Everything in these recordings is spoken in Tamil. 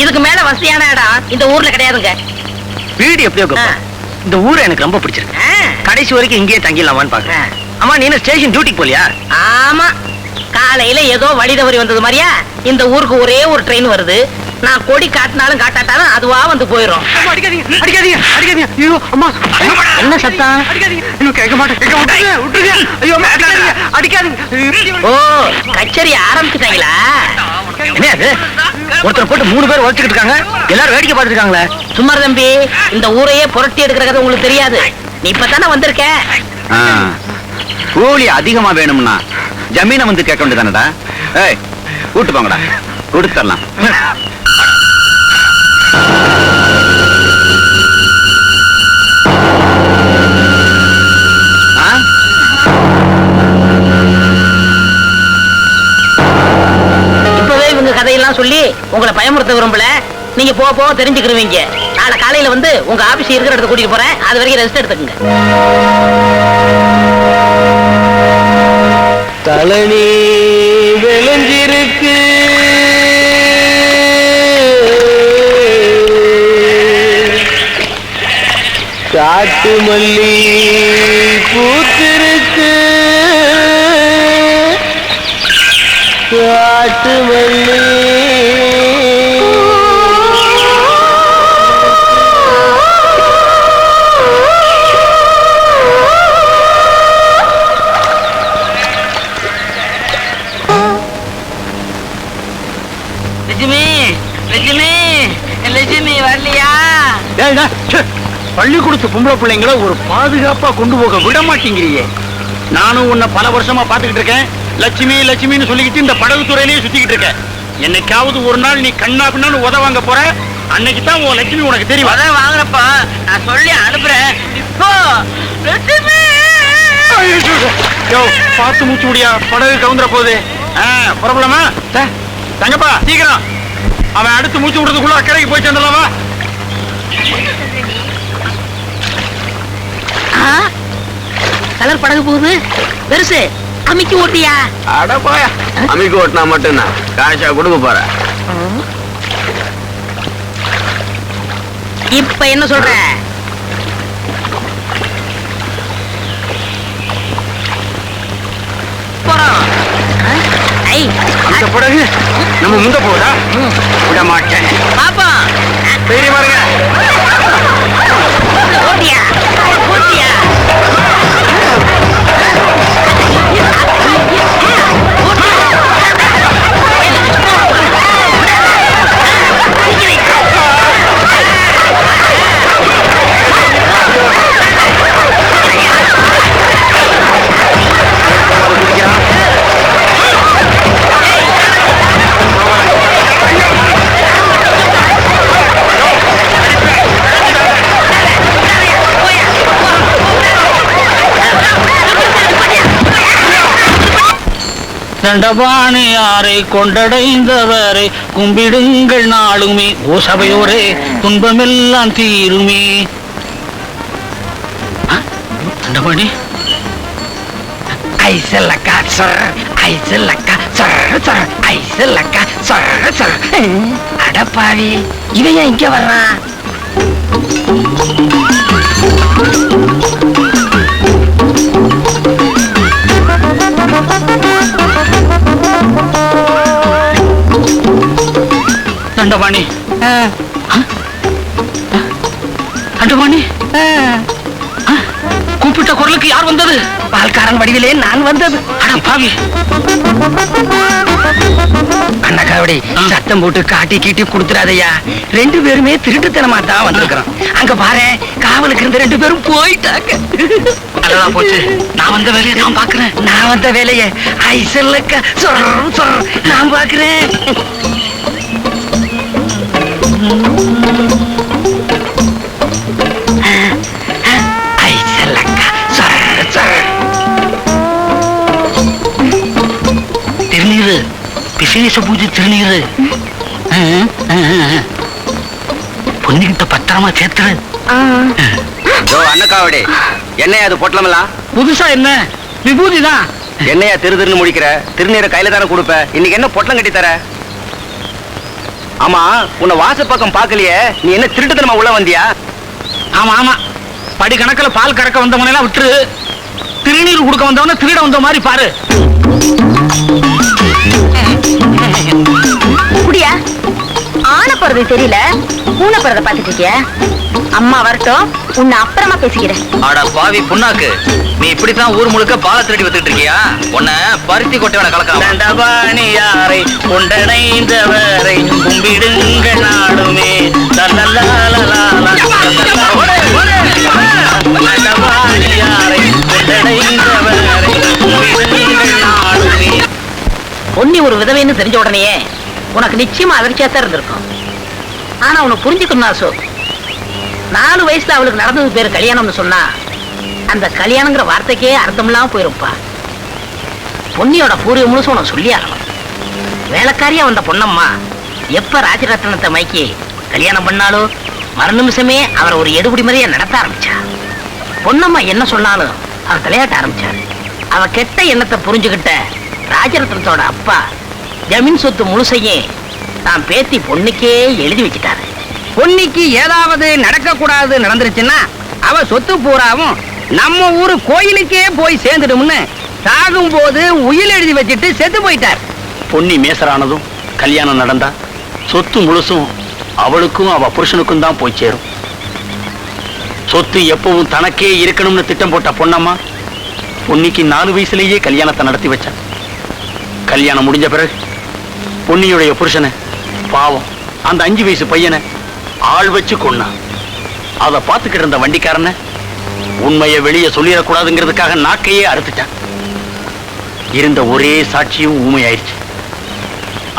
இதுக்கு மேல வசதியான இடம் இந்த ஊர்ல கிடையாதுங்க. வீடு எப்படியோ இந்த ஊரை எனக்கு ரொம்ப பிடிச்சிருக்கு. கடைசி வரைக்கும் இங்கேயே தங்கிடலாமான்னு பாக்குறேன். அம்மா நீ ஸ்டேஷன் டியூட்டிக்கு போலியா? ஆமா, காலையில ஏதோ வழி தவறி வந்தது மாதிரியா இந்த ஊருக்கு ஒரே ஒரு ட்ரெயின் வருது. நான் கொடி காட்டினாலும் காட்டாட்டாலும் அதுவா வந்து போயிடும். என்ன சத்தம்? ஓ, கச்சேரி ஆரம்பிச்சுட்டாங்களா? ஒருத்தர் போட்டு 3 பேர் உழைச்சிட்டு இருக்காங்க. எல்லாரும் வேடிக்கை பார்த்துட்டு இருக்காங்களே. சும்மா தம்பி, இந்த ஊரையே புரட்டி எடுக்கிற கதை உங்களுக்கு தெரியாது. நீ இப்பதானே வந்திருக்க. கூலி அதிகமா வேணும்னா ஜமீனை வந்து கேட்க வேண்டியதானடா. ஏய், கூட்டு போங்கடா, கொடுத்துடலாம். இப்பவே இவங்க கதையெல்லாம் சொல்லி உங்களை பயமுறுத்த விரும்பல. நீங்க போக தெரிஞ்சுக்கிருவீங்க. நாளை காலையில வந்து உங்க ஆபீஸ் இருக்கிற இடத்துக்கு கூட்டிட்டு போறேன். அது வரைக்கும் ரெஸ்ட் எடுத்துக்கங்க. தலனி விளைஞ்சிருக்கு, காட்டு மல்லி பூத்திருக்கு, காட்டு மல்லி பள்ளிக்கூடத்து பொம்பளை பிள்ளைங்களை ஒரு பாதுகாப்பா கொண்டு போக விட மாட்டேங்கிறியே. நானும் உன்னை பல வருஷமா பாத்துக்கிட்டு இருக்கேன். லட்சுமி லட்சுமின்னு சொல்லிக்கிட்டு இந்த படகு துறையிலேயே சுத்திக்கிட்டு இருக்கேன். என்னைக்காவது ஒரு நாள் நீ கண்ணா பின்னான்னு உத வாங்க போற. அன்னைக்கு தான் உன் லட்சுமி உனக்கு தெரியும். உத வாங்குறப்பா நான் சொல்லி அனுப்புறேன். இப்போ பார்த்து மூச்சு முடியா, படகு கவுந்துற போகுது. புறப்படலாமா? தங்கப்பா சீக்கிரம், அவன் அடுத்து மூச்சு விடுறதுக்குள்ள அக்கறைக்கு போய் சேர்ந்துடலாமா? கலர் படகு போகுது. பெருசு அமிக்கி ஓட்டியா? அட போயா, அமிக்கி ஓட்டினா மட்டும்தான் காசா கொடுக்க போற. இப்ப என்ன சொல்ற? போறோம். அந்த படகு நம்ம முந்த போதா? விட மாட்டேன். பாப்பா தைரியமா இருங்க. ஓட்டியா ஓட்டியா? தண்டபாணியாரை கொண்டடைந்தவரை கும்பிடுங்கள் நாளுமே. ஓ சபையோரே, துன்பமெல்லாம் தீருமே. தண்டபாணி ஐசலக்கா சார், ஐசலக்கா சார் சார், ஐசலக்கா சார் சார். அடப்பாவி, இவன் ஏன் இங்க வர்றான்? தண்டபாணி தண்டபாணி, கூப்பிட்ட குரலுக்கு யார் வந்தது? பால்காரன் வடிவிலே நான் வந்தது. அடப்பாவி, அண்ணகாவடி சத்தம் போட்டு காட்டி கீட்டி கொடுத்துறாதையா. 2 பேருமே திருட்டுத்தனமா தான் வந்திருக்கிறோம். அங்க பாரு, காவலுக்கு இருந்த 2 பேரும் போயிட்டாங்க. நல்லதா போச்சு. நான் வந்த வேலையை நான் பாக்குறேன். நான் வந்த வேலையை ஐசல்லக்கா சொல் சொல் நான் பாக்குறேன். ஐசல்லக்கா சொல் சொல். திருநீரு, விசேஷ பூஜை திருநீரு. பொண்ணுகிட்ட பத்திரமா சேர்த்துரு. அண்ணக்காவடி, என்னையா அது பொட்டலமெல்லாம்? புதுசா என்ன விபூதி தான். என்னையா திரு திருன்னு முடிக்கிற? திருநீரை கையில தானே கொடுப்ப. இன்னைக்கு என்ன பொட்டலம் கட்டி தர? ஆமா உன்னை வாச பக்கம் பாக்கலையே, நீ என்ன திருட்டுத்தனமா உள்ள வந்தியா? ஆமா ஆமா, படி கணக்குல பால் கறக்க வந்தவனை எல்லாம் விட்டுரு, திருநீர் கொடுக்க வந்தவன திருட வந்த மாதிரி பாரு. குடியா ஆன போறது தெரியல, பூனை போறத பாத்துட்டு இருக்கியா? அம்மா வரட்டும், உன்னை அப்புறமா பேசிக்கிறேன். ஆடா பாவி புண்ணாக்கு, நீ இப்படித்தான் ஊர் முழுக்க பாலை திருடி வந்துட்டு இருக்கியா? உன்னை பருத்தி கொட்டையோட கலக்கலாம். யாரை கொண்டடைந்தவரை கும்பிடுங்க நாடுமே. பொன்னி ஒரு விதவைன்னு தெரிஞ்ச உடனேயே உனக்கு நிச்சயமா அதிர்ச்சியா தான் இருந்திருக்கும். ஆனா உனக்கு புரிஞ்சுக்கணும் அசோக், 4 வயசுல அவளுக்கு நடந்தது பேரு கல்யாணம்னு சொன்னா அந்த கல்யாணங்கிற வார்த்தைக்கே அர்த்தம் இல்லாம போயிருப்பா. பொன்னியோட பூர்வ முழுசும் உனக்கு சொல்லி ஆகணும். வேலைக்காரியா வந்த பொன்னம்மா எப்ப ராஜரத்னத்தை மைக்கி கல்யாணம் பண்ணாலோ மறு நிமிஷமே அவரை ஒரு எடுபடி மாதிரியே நடத்த ஆரம்பிச்சா. பொன்னம்மா என்ன சொன்னாலும் அவர் விளையாட்ட ஆரம்பிச்சாரு. அவ கெட்ட எண்ணத்தை புரிஞ்சுக்கிட்ட ராஜரத்னத்தோட அப்பா ஜமீன் சொத்து முழுசையும் தான் பேத்தி பொண்ணுக்கே எழுதி வச்சுட்டாரு. பொன்னிக்கு ஏதாவது நடக்க கூடாது நடந்துருச்சுன்னா அவ சொத்து பூராவும் நம்ம ஊரு கோயிலுக்கே போய் சேர்ந்துடும்னு சாகும் போது உயில் எழுதி வச்சுட்டு செத்து போயிட்டார். பொன்னி மேசரானதும் கல்யாணம் நடந்தா சொத்து முழுசும் அவளுக்கும் அவ புருஷனுக்கும் தான் போய் சேரும். சொத்து எப்பவும் தனக்கே இருக்கணும்னு திட்டம் போட்ட பொன்னம்மா பொன்னிக்கு 4 வயசுலேயே கல்யாணத்தை நடத்தி வச்சா. கல்யாணம் முடிஞ்ச பிறகு பொன்னியுடைய புருஷனை பாவம் அந்த 5 வயசு பையனை ஆள் வச்சு கொன்னான். அதை பார்த்துக்கிட்டு இருந்த வண்டிக்காரனை உண்மையை வெளியே சொல்லிடக்கூடாதுங்கிறதுக்காக நாக்கையே அறுத்துட்டான். இருந்த ஒரே சாட்சியும் ஊமையாயிருச்சு.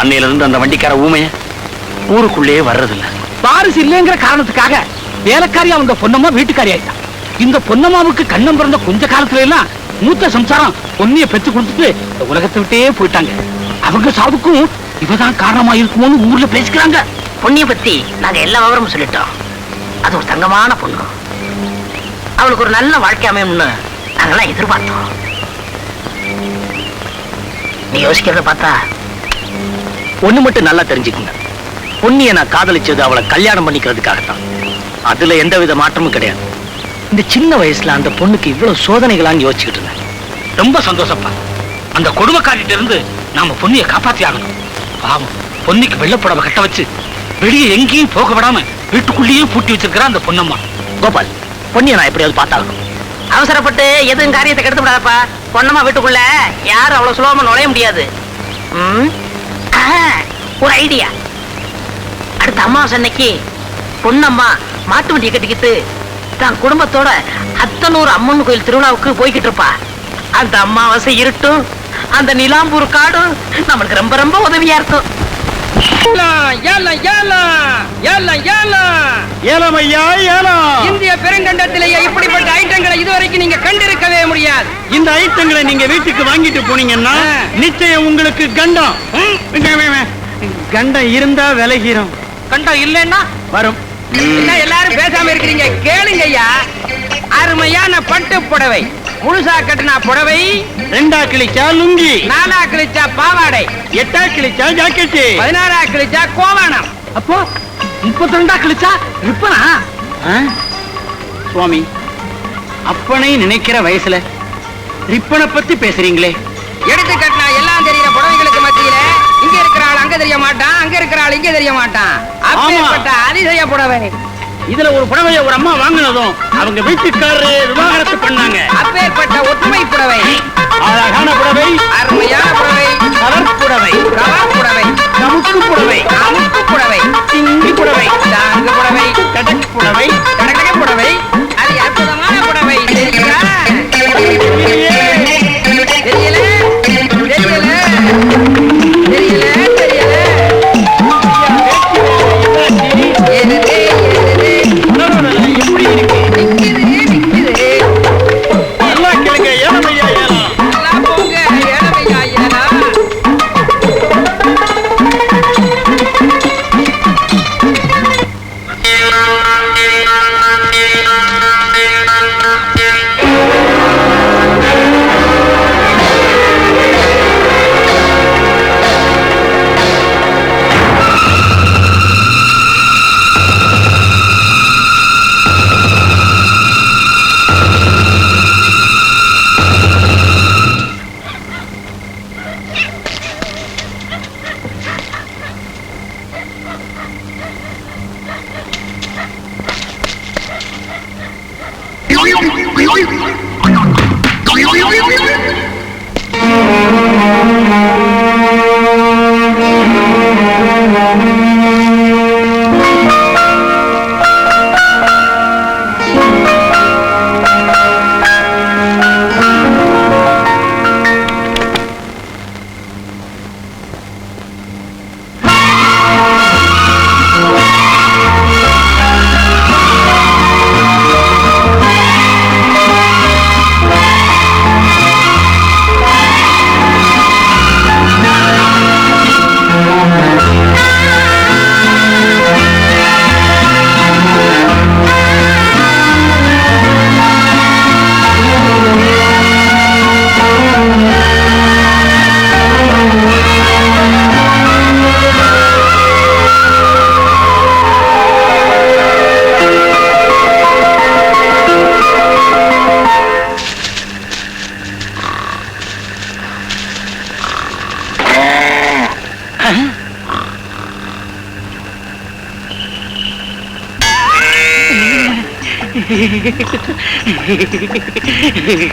அன்னையில இருந்து அந்த வண்டிக்கார ஊமைய ஊருக்குள்ளே வர்றதில்லை. வாரிசு இல்லைங்கிற காரணத்துக்காக வேலைக்காரியா வந்த பொன்னம்மா வீட்டுக்காரி ஆயிட்டான். இந்த பொன்னம்மாவுக்கு கண்ணம் பிறந்த கொஞ்ச காலத்துல எல்லாம் மூத்த சம்சாரம் பொன்னிய பெற்று கொடுத்துட்டு இந்த உலகத்தை விட்டே போயிட்டாங்க. அவங்க சாவுக்கும் இவதான் காரணமா இருக்குமோன்னு ஊர்ல பேசிக்கிறாங்க. பொன்னிய பத்தி நாங்க எல்லா விவரமும் சொல்லிட்டோம். அது ஒரு தங்கமான பொண்ணு. அவளுக்கு ஒரு நல்ல வாழ்க்கை அமையும்னு நாங்கெல்லாம் எதிர்பார்த்தோம். நீ யோசிக்கிறத பார்த்தா ஒண்ணு மட்டும் நல்லா தெரிஞ்சுக்குங்க, பொன்னிய நான் காதலிச்சது அவளை கல்யாணம் பண்ணிக்கிறதுக்காகத்தான். அதுல எந்தவித மாற்றமும் கிடையாது. இந்த சின்ன வயசுல அந்த பொண்ணுக்கு இவ்வளவு சோதனைகளான்னு யோசிச்சுக்கிட்டு இருந்தேன். ரொம்ப சந்தோஷப்பா. அந்த கொடுமைக்காரிட்ட இருந்து நாம பொன்னியை காப்பாத்தி ஆகணும். பாவம், பொன்னிக்கு வெள்ளப்புடவை கட்ட வச்சு வெளியே எங்கேயும் போக விடாம வீட்டுக்குள்ளேயே பூட்டி வச்சிருக்கிற அந்த பொன்னம்மா. கோபால், பொன்னியை நான் எப்படியாவது பார்த்தாகணும். அவசரப்பட்டு எதுவும் காரியத்தை கெடுத்து விடாதப்பா. பொன்னம்மா வீட்டுக்குள்ள யாரும் அவ்வளவு சுலபமா நுழைய முடியாது. ஒரு ஐடியா. அடுத்த அமாவாசை அன்னைக்கு பொன்னம்மா மாட்டு வண்டியை கட்டிக்கிட்டு தான் குடும்பத்தோட அத்தனூர் அம்மன் கோயில் திருவிழாவுக்கு போய்கிட்டு இருப்பா. அந்த அமாவாசை இருட்டும் அந்த நிலாம்பூர் காடும் நம்மளுக்கு ரொம்ப ரொம்ப உதவியா இருக்கும். இந்திய பெருங்கண்டத்திலேயே இப்படிப்பட்ட ஐட்டங்களை இதுவரைக்கும் நீங்க கண்டிருக்கவே முடியாது. இந்த ஐட்டங்களை நீங்க வீட்டுக்கு வாங்கிட்டு போனீங்கன்னா நிச்சயம் உங்களுக்கு கண்டம் கண்டம் இருந்தா விலகிறோம், கண்டம் இல்லைன்னா வரும். என்ன எல்லாரும் பேசாம இருக்கிறீங்க? கேளுங்க ஐயா. அருமையான பட்டு புடவை, முழுசா கட்டினா புடவை, 2 கிழிச்சா லுங்கி, 4 கிழிச்சா பாவாடை, 8 கிழிச்சா ஜாக்கெட், 16 கிழிச்சா கோவானம். அப்போ 32 கிழிச்சா ரிப்பனா? சுவாமி, அப்பனை நினைக்கிற வயசுல ரிப்பனை பத்தி பேசுறீங்களே. எடுத்து கட்டினா எல்லாம் தெரியுற புடவைகளுக்கு மத்தியில இங்க இருக்கிற ஆள் அங்க தெரிய மாட்டான், அங்க இருக்கிற ஆள் இங்க தெரிய மாட்டான். அப்பேற்பட்ட அதிசய புடவை. இதுல ஒரு புடவைய ஒரு அம்மா வாங்கினதும் அவங்க வீட்டுக்காரரு விவாகரத்து பண்ணாங்க. அப்பேற்பட்ட ஒற்றுமை புடவை, அழகான புடவை, அருமையான புடவை, கலர் புடவை, கலர் புடவை, கமுக்கு புடவை, அமுக்கு புடவை, சிங்கி புடவை, தாங்கு புடவை, கடக் புடவை, கடக புடவை, அது அற்புதமான புடவை. தெரியல தெரியல தெரியல தெரியல தெரியல. எப்படி இருக்கு? நிக்குது நிக்குது. நல்லா கேளுங்க. ஏழமையா ஏழா, நல்லா போங்க. ஏழமையா ஏழா.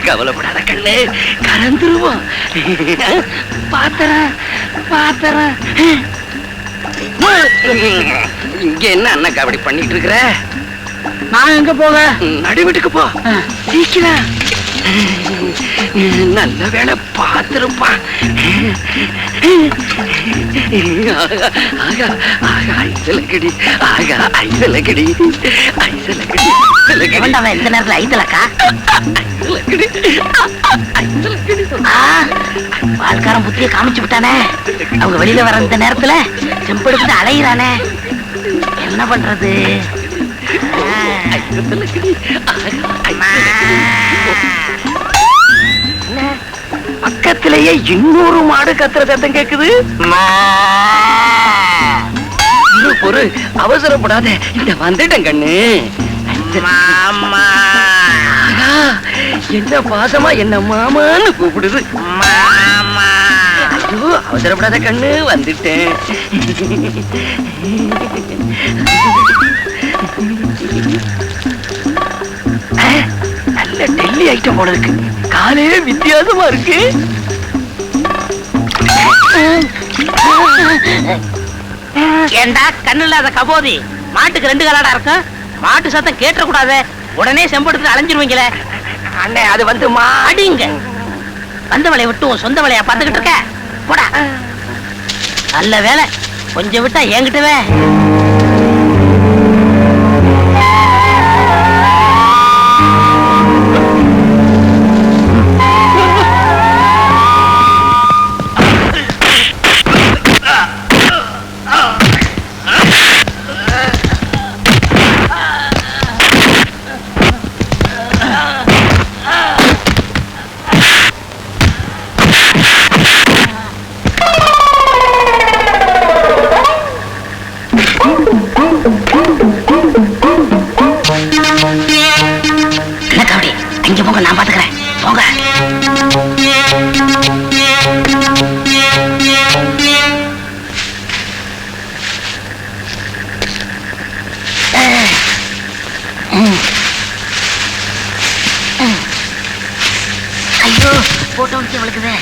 கவலைப்படாத கண்ணு, கறந்துருவோம். பாத்திரம் பாத்திரம். இங்க என்ன அண்ணா அப்படி பண்ணிட்டு இருக்கிற? நான் எங்க போக? நடு வீட்டுக்கு போ, சீக்கிரம். நல்ல வேலை பாத்திருப்பா. இந்த நேரத்துல ஐத்தலக்கா பால்காரன் புத்திய காமிச்சு விட்டானே. அவங்க வெளியில வர இந்த நேரத்துல செம்பெடுத்து அலையிறானே, என்ன பண்றது? பக்கத்திலேயே இன்னொரு மாடு கத்துற சத்தம் கேக்குது. பொறு, அவசரப்படாத, இந்த வந்துட்டேன் கண்ணு. என்ன பாசமா என்ன மாமான்னு கூப்பிடுது. ஐயோ, அவசரப்படாத கண்ணு, வந்துட்டேன். நல்ல டெல்லி ஐட்டம் போல இருக்கு. காலே வித்தியாசமா இருக்கு. ஏண்டா கண்ணு இல்லாத கபோதி, மாட்டுக்கு 2 காலாடா இருக்கும். மாட்டு சத்தம் கேட்ட கூடாது, உடனே செம்பெடுத்து அலைஞ்சிருவீங்களே. அண்ணே, அது வந்து அடிங்க. வந்த வேலையை விட்டு உன் சொந்த வேலையா பார்த்துக்கிட்டு இருக்க போடா. நல்ல வேலை, கொஞ்சம் விட்டா என்கிட்டவே. இங்க போங்க, நான் பாத்துக்கிறேன். போங்க. ஐயோ, போட்டோ வச்சு வளர்க்குதே.